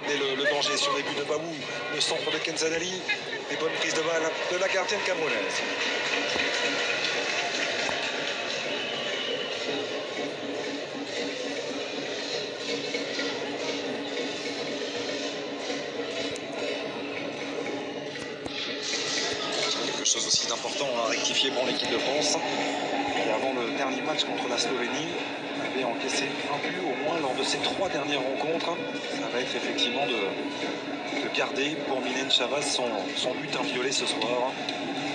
Le danger sur les buts de Babou, le centre de Kenzadali, les bonnes prises de balle de la gardienne camerounaise. Quelque chose aussi d'important à rectifier pour l'équipe de France. Et avant le dernier match contre la Slovénie, avait encaissé un but au moins lors de ces 3 dernières rencontres. Ça va être effectivement de garder pour Mylène Chavaz son but inviolé ce soir.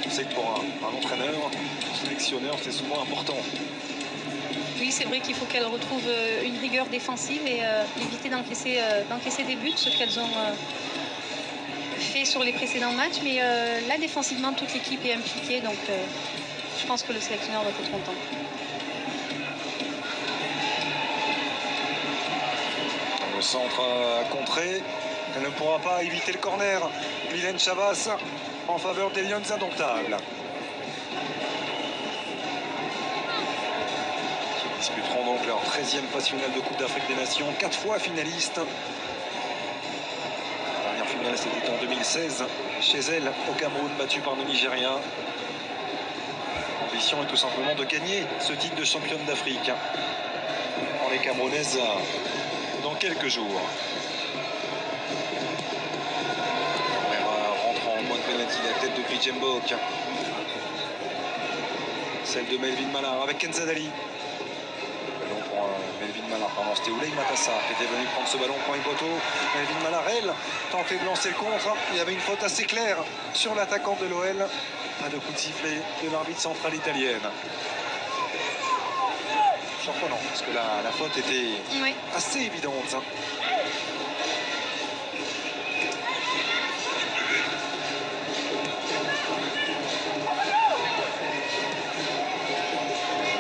On sait que pour un entraîneur, un sélectionneur, c'est souvent important. Oui, c'est vrai qu'il faut qu'elle retrouve une rigueur défensive et éviter d'encaisser des buts, ce qu'elles ont fait sur les précédents matchs. Mais là, défensivement, toute l'équipe est impliquée, donc je pense que le sélectionneur va être content. Le centre à contrer, elle ne pourra pas éviter le corner. Mylène Chavaz en faveur des Lions indomptables. Qui disputeront donc leur 13e phase finale de Coupe d'Afrique des Nations, 4 fois finalistes. La dernière finale c'était en 2016, chez elle au Cameroun, battue par le Nigeria. L'ambition est tout simplement de gagner ce titre de championne d'Afrique pour les Camerounaises dans quelques jours. Rentre en point de pénalty, la tête de Grijembok. Celle de Melvin Mallard avec Kenzadali. Ballon pour Melvin Mallard. Pardon, c'était Oulay Matassar qui était venu prendre ce ballon pour une poteau. Melvin Mallard, elle, tentait de lancer le contre. Il y avait une faute assez claire sur l'attaquant de l'OL. Pas de coup de sifflet de l'arbitre centrale italienne. Surprenant, parce que la faute était assez évidente.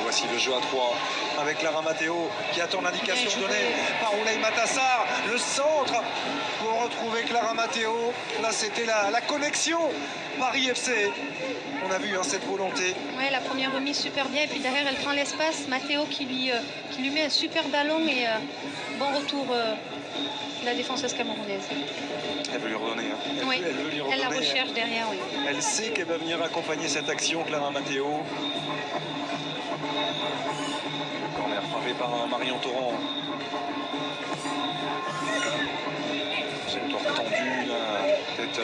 Voici le jeu à 3 avec Clara Matteo qui attend l'indication donnée par Oulay Matassar. Le centre pour retrouver Clara Matteo. Là, c'était la connexion Paris FC. On a vu cette volonté. Ouais, la première remise super bien et puis derrière elle prend l'espace. Matteo qui lui met un super ballon et bon retour de la défenseuse camerounaise. Elle veut lui redonner. Elle veut lui redonner. Elle la recherche derrière, oui. Elle sait qu'elle va venir accompagner cette action, Clara Matteo. Corner frappé par Marion Torrent. C'est une torque tendue, peut-être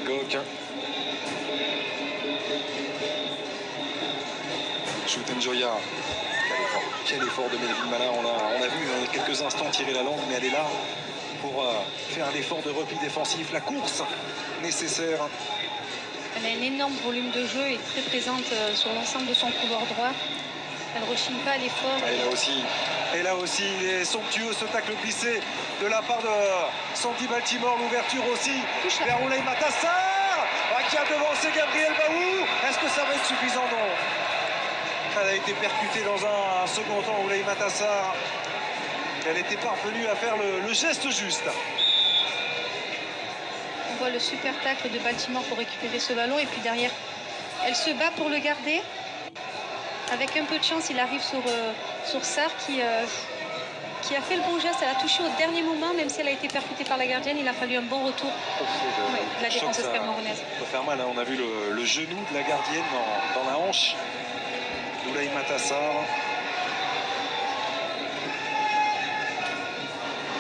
Gok. Choutenjoya. Quel effort de Melvin Mallard. On a vu il y a quelques instants tirer la langue, mais elle est là pour faire l'effort de repli défensif, la course nécessaire. Elle a un énorme volume de jeu et très présente sur l'ensemble de son couloir droit. Elle ne rechigne pas à l'effort. Et là aussi, il est somptueux ce tacle glissé de la part de Sandy Baltimore. L'ouverture aussi vers Oulay Matassar qui a devancé Gabriel Baou. Est-ce que ça va être suffisant? Non. Elle a été percutée dans un second temps, Oulay Matassar. Elle était parvenue à faire le geste juste. On voit le super tacle de Baltimore pour récupérer ce ballon. Et puis derrière, elle se bat pour le garder. Avec un peu de chance, il arrive sur Sarr qui a fait le bon geste. Elle a touché au dernier moment, même si elle a été percutée par la gardienne. Il a fallu un bon retour de la défenseuse camerounaise. Ça peut faire mal, On a vu le genou de la gardienne dans la hanche d'Oulay Matassar.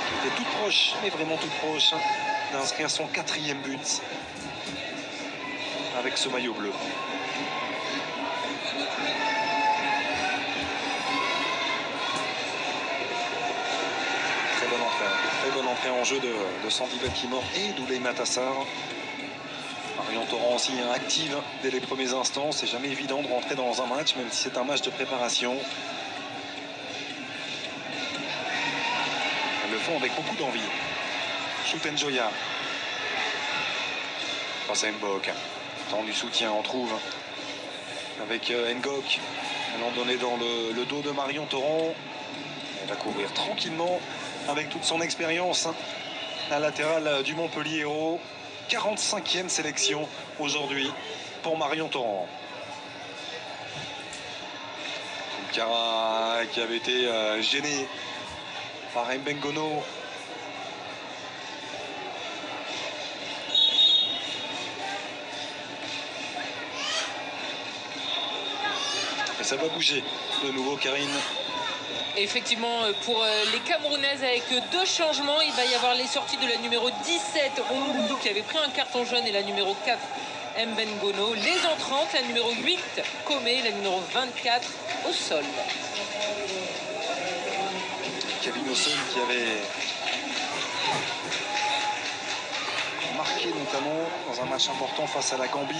Qui était toute proche, mais vraiment toute proche, d'inscrire son 4e but avec ce maillot bleu. Très bonne entrée en jeu de Sandy Baltimore et d'Oulay Matassar. Marion Torrent aussi active dès les premiers instants. C'est jamais évident de rentrer dans un match, même si c'est un match de préparation. Elles le font avec beaucoup d'envie. Choutenjoya. Face à Mbok. Temps du soutien, on trouve. Avec Ngok. Allant donner dans le dos de Marion Torrent. Elle va courir tranquillement avec toute son expérience. La latérale du Montpellier Hérault. 45e sélection aujourd'hui pour Marion Torrent. Cara qui avait été gêné par Mbengono. Et ça va bouger de nouveau, Karine. Effectivement, pour les Camerounaises, avec deux changements, il va y avoir les sorties de la numéro 17, Rondoudou, qui avait pris un carton jaune, et la numéro 4, Mbengono. Les entrantes, la numéro 8, Comé, la numéro 24, au sol. Kevin Osson qui avait marqué notamment dans un match important face à la Gambie,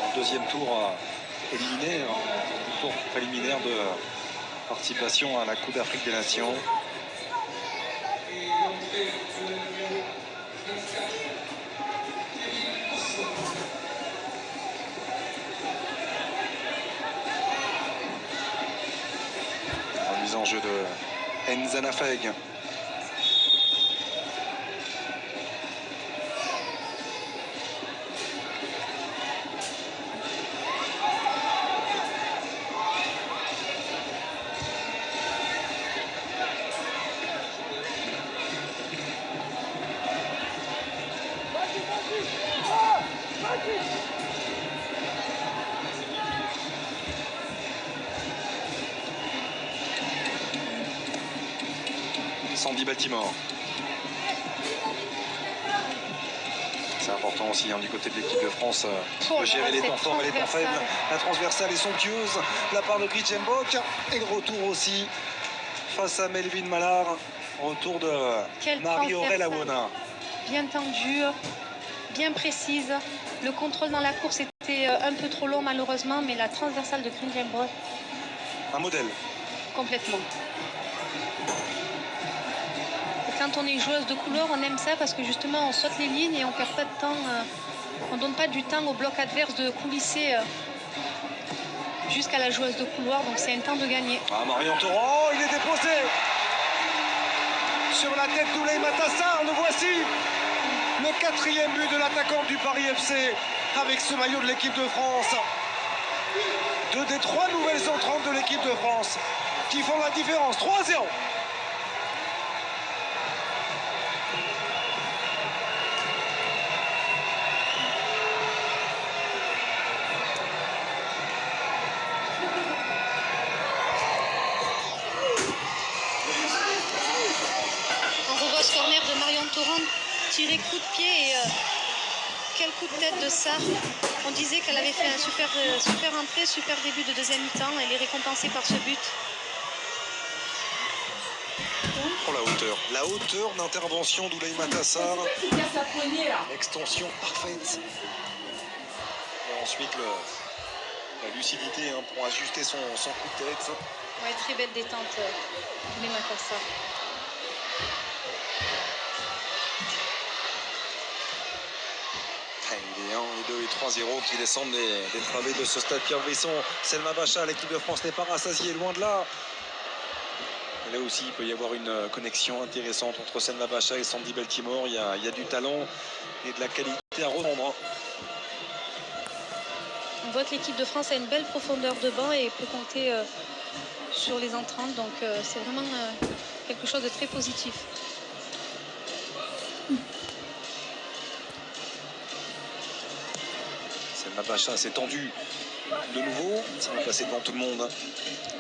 en deuxième tour éliminaire, tour préliminaire de participation à la Coupe d'Afrique des Nations. La mise en jeu de Nzana Feg. Sandy Baltimore. C'est important aussi du côté de l'équipe de France de gérer les temps forts et les temps faibles. La transversale est somptueuse de la part de Gritjenbok. Et le retour aussi face à Melvin Mallard. Retour de Marie-Aurèle Awona. Bien tendue, bien précise. Le contrôle dans la course était un peu trop long malheureusement, mais la transversale de Gritjenbok. Un modèle. Complètement. Quand on est joueuse de couleur, on aime ça parce que justement on saute les lignes et on perd pas de temps, on donne pas du temps au bloc adverse de coulisser jusqu'à la joueuse de couloir, donc c'est un temps de gagner. Ah, Marion Torrent, il est déposé sur la tête d'Oulay Matassar, le voici, le 4e but de l'attaquant du Paris FC avec ce maillot de l'équipe de France. Deux des 3 nouvelles entrantes de l'équipe de France qui font la différence. 3-0. Corner de Marion Torrent, tiré coup de pied et quel coup de tête de Sarr. On disait qu'elle avait fait un super entrée, super début de deuxième mi-temps. Elle est récompensée par ce but. Pour la hauteur d'intervention d'Oulay Matassar. Extension parfaite. Et ensuite la lucidité pour ajuster son coup de tête. Ouais, très belle détente d'Oulay Matassar. Il est 1, et 2 et 3-0 qui descendent des travées de ce stade Pierre Brisson. Selma Bacha, l'équipe de France n'est pas rassasiée, loin de là. Et là aussi, il peut y avoir une connexion intéressante entre Selma Bacha et Sandy Baltimore. Il y a du talent et de la qualité à revendre. On voit que l'équipe de France a une belle profondeur de banc et peut compter sur les entrantes. Donc c'est vraiment quelque chose de très positif. Selma Bacha s'est tendue de nouveau. Ça va passer devant tout le monde.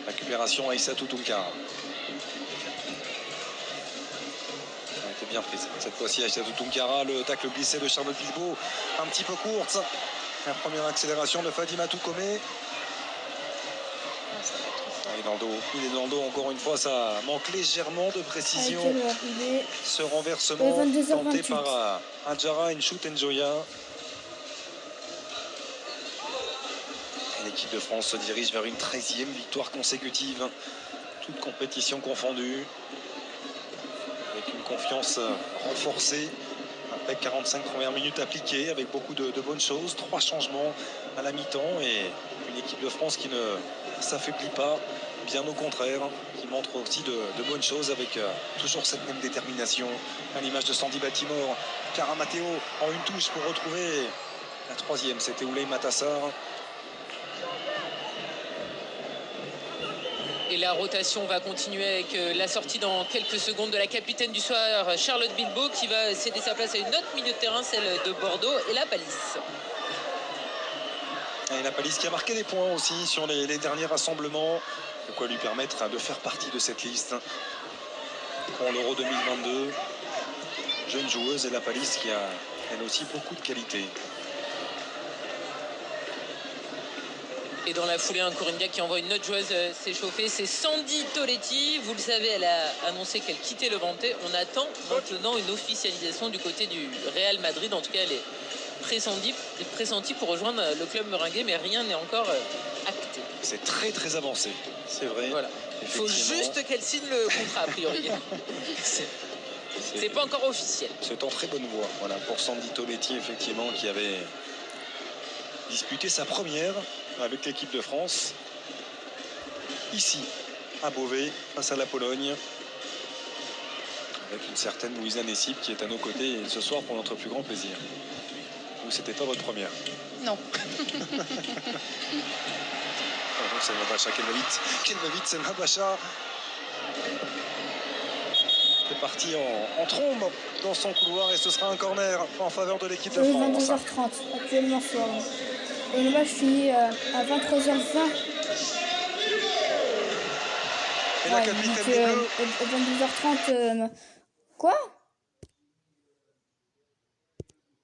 Récupération Aïssatou Tounkara. Elle était bien prise. Cette fois-ci, Aïssatou Tounkara, le tacle glissé de Charlotte Bilbao. Un petit peu courte. La première accélération de Fadimatou Komé. Il est dans le dos encore une fois, ça manque légèrement de précision. Ce renversement tenté par Adjara Nchout Njoya. L'équipe de France se dirige vers une 13e victoire consécutive, toute compétition confondue, avec une confiance renforcée, après 45 premières minutes appliquées, avec beaucoup de bonnes choses, 3 changements à la mi-temps et une équipe de France qui ne s'affaiblit pas, bien au contraire, qui montre aussi de bonnes choses avec toujours cette même détermination, à l'image de Sandy Baltimore. Clara Matteo en une touche pour retrouver la 3e, c'était Oulay Matassar. Et la rotation va continuer avec la sortie dans quelques secondes de la capitaine du soir, Charlotte Bilbao, qui va céder sa place à une autre milieu de terrain, celle de Bordeaux, et la palisse. Et la Palisse qui a marqué des points aussi sur les derniers rassemblements. De quoi lui permettre de faire partie de cette liste pour l'Euro 2022. Jeune joueuse et la Palisse qui a elle aussi beaucoup de qualité. Et dans la foulée, un Coringa qui envoie une autre joueuse s'échauffer, c'est Sandy Toletti. Vous le savez, elle a annoncé qu'elle quittait le Levante. On attend maintenant une officialisation du côté du Real Madrid. En tout cas, elle est pressentie pour rejoindre le club merengue, mais rien n'est encore acté. C'est très très avancé, c'est vrai. Voilà. Il faut juste qu'elle signe le contrat, a priori. C'est pas encore officiel. C'est en très bonne voie, voilà, pour Sandy Toletti, effectivement, qui avait disputé sa première avec l'équipe de France ici à Beauvais face à la Pologne, avec une certaine Louisa Nessip qui est à nos côtés ce soir pour notre plus grand plaisir. Vous, c'était pas votre première? Non. Selma Bacha, qu'elle va vite, Selma Bacha est parti en trombe dans son couloir et ce sera un corner en faveur de l'équipe de France. 22h30 actuellement soir. Et le match finit à 23h20. Et la capitaine des Bleus. 22h30. Quoi?